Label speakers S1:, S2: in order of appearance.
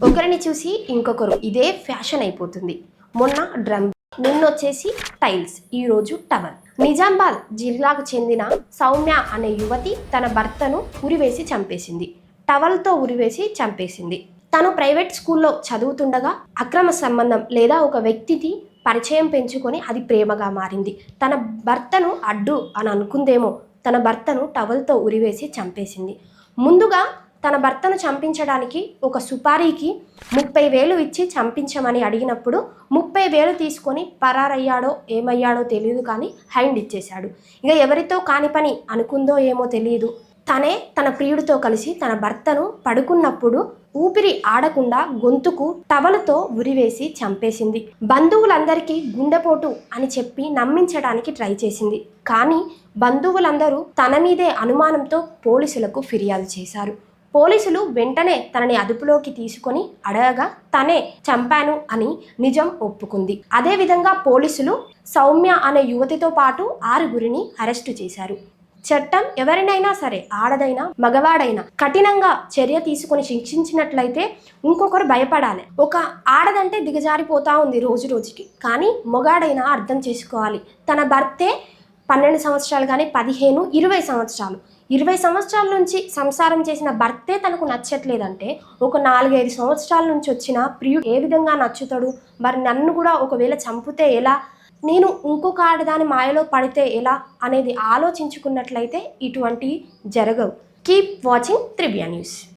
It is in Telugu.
S1: ఒకరిని చూసి ఇంకొకరు ఇదే ఫ్యాషన్ అయిపోతుంది. మొన్న డ్రమ్, నిన్నొచ్చేసి టైల్స్, ఈరోజు టవల్. నిజామాబాద్ జిల్లాకు చెందిన సౌమ్య అనే యువతి తన భర్తను ఉరివేసి చంపేసింది. టవల్తో ఉరివేసి చంపేసింది. తను ప్రైవేట్ స్కూల్లో చదువుతుండగా అక్రమ సంబంధం లేదా ఒక వ్యక్తికి పరిచయం పెంచుకొని అది ప్రేమగా మారింది. తన భర్తను అడ్డు అని అనుకుందేమో తన భర్తను టవల్తో ఉరివేసి చంపేసింది. ముందుగా తన భర్తను చంపించడానికి ఒక సుపారీకి 30,000 ఇచ్చి చంపించమని అడిగినప్పుడు 30,000 తీసుకొని పరారయ్యాడో ఏమయ్యాడో తెలియదు, కానీ హ్యాండ్ ఇచ్చేశాడు. ఇక ఎవరితో కాని పని అనుకుందో ఏమో తెలియదు, తనే తన ప్రియుడితో కలిసి తన భర్తను పడుకున్నప్పుడు ఊపిరి ఆడకుండా గొంతుకు టవలుతో ఉరివేసి చంపేసింది. బంధువులందరికీ గుండెపోటు అని చెప్పి నమ్మించడానికి ట్రై చేసింది. కానీ బంధువులందరూ తన మీదే అనుమానంతో పోలీసులకు ఫిర్యాదు చేశారు. పోలీసులు వెంటనే తనని అదుపులోకి తీసుకొని అడగగా తనే చంపాను అని నిజం ఒప్పుకుంది. అదేవిధంగా పోలీసులు సౌమ్య అనే యువతితో పాటు 6గురిని అరెస్టు చేశారు. చట్టం ఎవరినైనా సరే, ఆడదైనా మగవాడైనా కఠినంగా చర్య తీసుకొని శిక్షించినట్లయితే ఇంకొకరు భయపడాలి. ఒక ఆడదంటే దిగజారిపోతా ఉంది రోజు రోజుకి, కానీ మొగాడైనా అర్థం చేసుకోవాలి. తన భర్తే 12 సంవత్సరాలు కానీ 15, 20 సంవత్సరాలు 20 సంవత్సరాల నుంచి సంసారం చేసిన భర్తే తనకు నచ్చట్లేదంటే ఒక 4-5 సంవత్సరాల నుంచి వచ్చిన ప్రియుడు ఏ విధంగా నచ్చుతాడు? మరి నన్ను కూడా ఒకవేళ చంపితే ఎలా, నేను ఇంకొక ఆడదాని మాయలో పడితే ఎలా అనేది ఆలోచించుకున్నట్లయితే ఇటువంటి జరగవు. కీప్ వాచింగ్ త్రిబియా న్యూస్.